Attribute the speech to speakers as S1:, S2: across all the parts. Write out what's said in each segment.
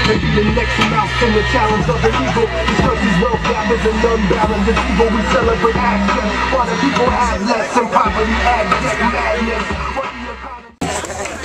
S1: and be the next mouse in the challenge of the eagle. This country's wealth gap is an unbalanced. It's evil, we celebrate action, while the people have less and poverty adds madness.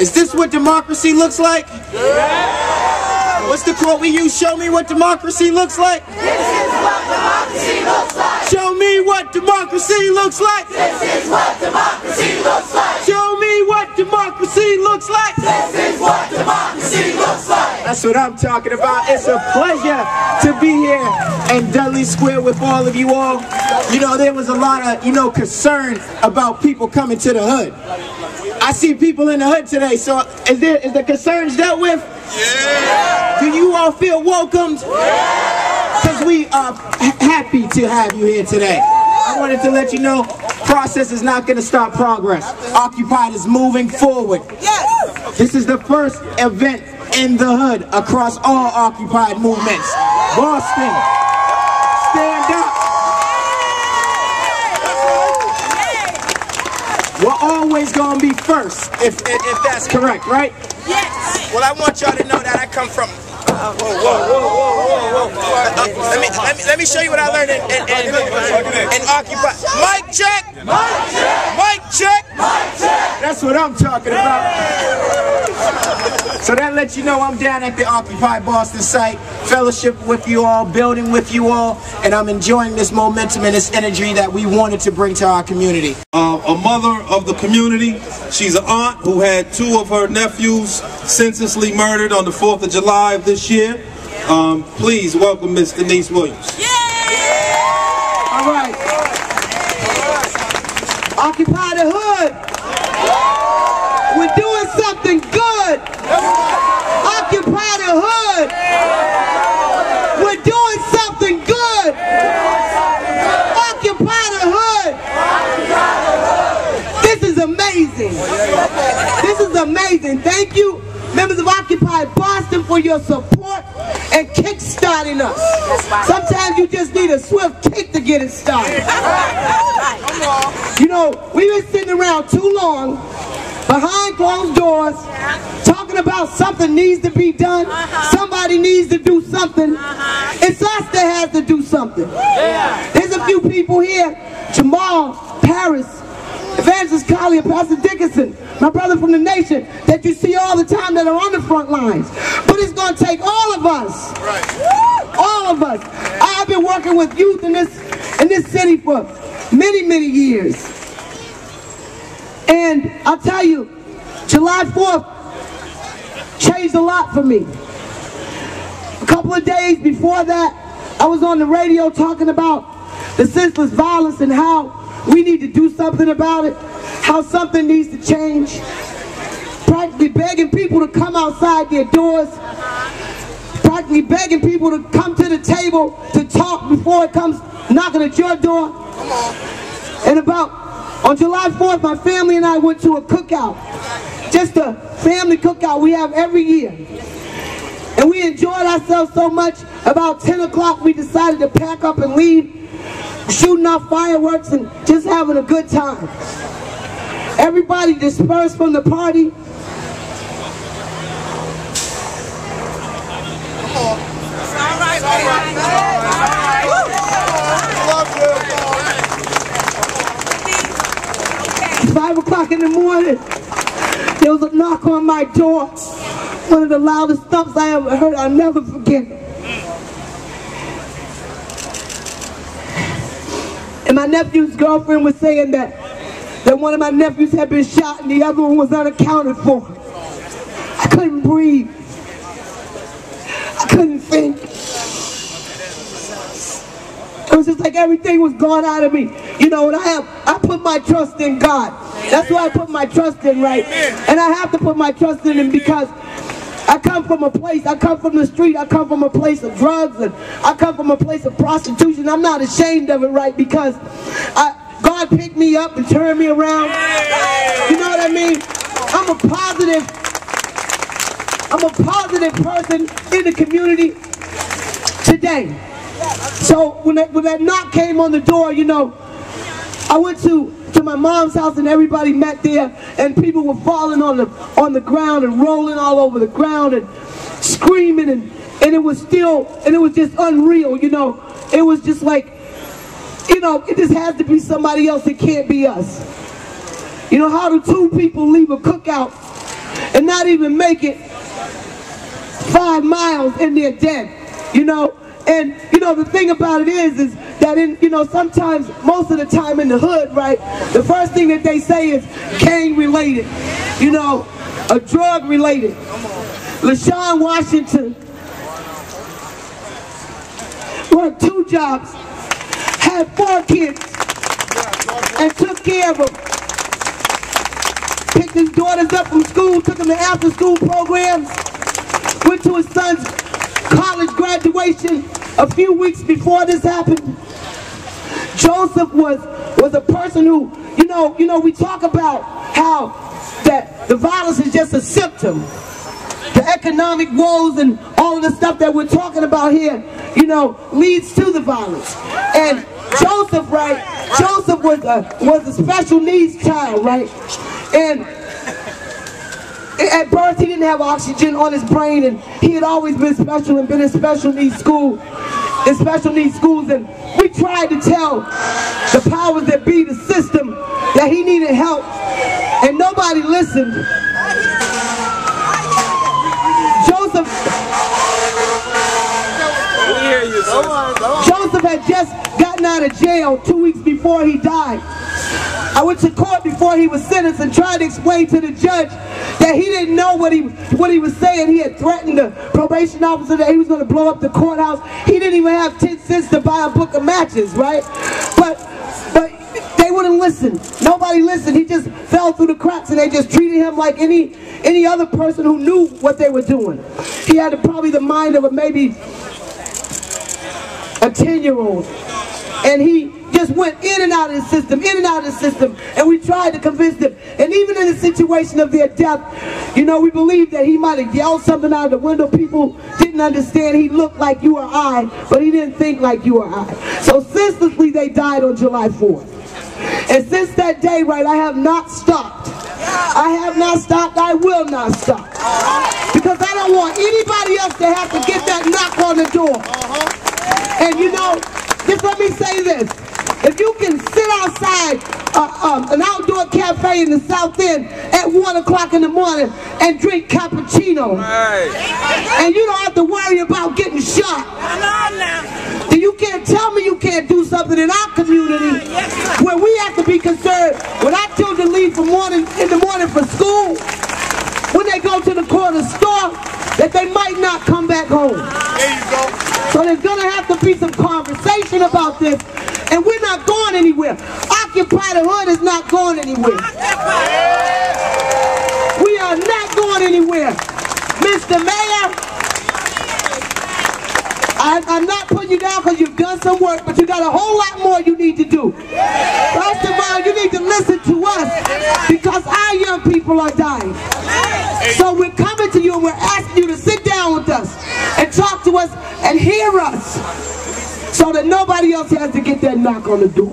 S2: Is this what democracy looks like? Yeah. What's the quote we use? Show me what democracy looks like.
S3: This is what democracy looks like.
S2: Show me what democracy looks like.
S3: This is what democracy looks like.
S2: Show me what democracy looks like.
S3: This is what democracy looks like.
S2: That's what I'm talking about. It's a pleasure to be here in Dudley Square with all of you all. You know, there was a lot of, concern about people coming to the hood. I see people in the hood today, so is the concerns dealt with? Yeah. Do you all feel welcomed? Yeah. Because we are happy to have you here today. I wanted to let you know, process is not going to stop progress. Occupied is moving forward. Yes. This is the first event in the hood across all Occupied movements. Boston, stand up. We're always going to be first, if that's correct, right? Yes. Well, I want y'all to know that I come from... Whoa. Let me show you what I learned in Occupy. Mic check! Mic check! That's what I'm talking about. So that lets you know I'm down at the Occupy Boston site, fellowship with you all, building with you all, and I'm enjoying this momentum and this energy that we wanted to bring to our community.
S4: A mother of the community. She's an aunt who had 2 of her nephews senselessly murdered on the 4th of July of this year. Please welcome Miss Denise Williams.
S5: Yeah! All right. Occupy the hood. We're doing something good. Occupy the hood. We're doing something good. Occupy the hood. This is amazing. This is amazing. Thank you, members of Occupy Boston, for your support and kick-starting us. Sometimes you just need a swift kick to get it started. You know, we've been sitting around too long behind closed doors talking about something needs to be done. Somebody needs to do something. It's us that has to do something. There's a few people here, Jamal, Paris, Evangelist Collie, and Pastor Dickinson, my brother from the nation, that you see all the time that are on the front lines. But it's going to take all of us. All of us. I've been working with youth in this city for many years. And I'll tell you, July 4th changed a lot for me. A couple of days before that, I was on the radio talking about the senseless violence and how we need to do something about it, how something needs to change. Practically begging people to come outside their doors, practically begging people to come to the table to talk before it comes knocking at your door. And on July 4th, my family and I went to a cookout, just a family cookout we have every year. And we enjoyed ourselves so much, about 10 o'clock we decided to pack up and leave, shooting off fireworks and just having a good time. Everybody dispersed from the party.
S3: It's all right.
S5: 5 o'clock in the morning, there was a knock on my door. One of the loudest thumps I ever heard. I'll never forget it. And my nephew's girlfriend was saying that one of my nephews had been shot and the other one was unaccounted for. I couldn't breathe. I couldn't think. It was just like everything was gone out of me. You know, and I put my trust in God. That's why I put my trust in, right? And I have to put my trust in Him because I come from a place, I come from the street, I come from a place of drugs, and I come from a place of prostitution. I'm not ashamed of it, right? Because God picked me up and turned me around. You know what I mean? I'm a positive person in the community today. So when that knock came on the door, you know, I went to my mom's house and everybody met there, and people were falling on the ground and rolling all over the ground and screaming, and and it was just unreal, you know. It was just like, you know, it just has to be somebody else. It can't be us. You know, how do two people leave a cookout and not even make it 5 miles and they're dead, you know? And, you know, the thing about it is that, you know, sometimes, most of the time in the hood, right, the first thing that they say is gang-related, you know, or drug-related. LaShawn Washington worked 2 jobs, had 4 kids, and took care of them. Picked his daughters up from school, took them to after-school programs, went to his son's college graduation a few weeks before this happened. Joseph was a person who, you know, we talk about how that the violence is just a symptom. The economic woes and all of the stuff that we're talking about here, you know, leads to the violence. And Joseph, right? Joseph was a special needs child, right? And at birth, he didn't have oxygen on his brain, and he had always been special and been in special needs schools. And we tried to tell the powers that be, the system, that he needed help, and nobody listened. Joseph had just gotten out of jail 2 weeks before he died. I went to court before he was sentenced and tried to explain to the judge that he didn't know what he was saying. He had threatened the probation officer that he was going to blow up the courthouse. He didn't even have 10 cents to buy a book of matches, right? But they wouldn't listen. Nobody listened. He just fell through the cracks, and they just treated him like any other person who knew what they were doing. He had probably the mind of maybe a 10-year-old, and he just went in and out of the system, and we tried to convince them. And even in the situation of their death, you know, we believed that he might have yelled something out of the window. People didn't understand. He looked like you or I, but he didn't think like you or I. So senselessly, they died on July 4th. And since that day, right, I have not stopped. I have not stopped. I will not stop. Because I don't want anybody else to have to get that knock on the door. And you know, just let me say this. If you can sit outside an outdoor cafe in the South End at 1 o'clock in the morning and drink cappuccino, and you don't have to worry about getting shot, then you can't tell me you can't do something in our community where we have to be concerned when our children leave in the morning for school, when they go to the corner store, that they might not come back home. There you go. So there's going to have to be some conversation about this, and we're not going anywhere. Occupy the Hood is not going anywhere. We are not going anywhere. Mr. Mayor, I'm not putting you down because you've done some work, but you got a whole lot more you need to do. First of all, you need to listen to us because our young people are dying. So we're coming to you and we're asking you to sit down with us and talk to us and hear us so that nobody else has to get that knock on the door.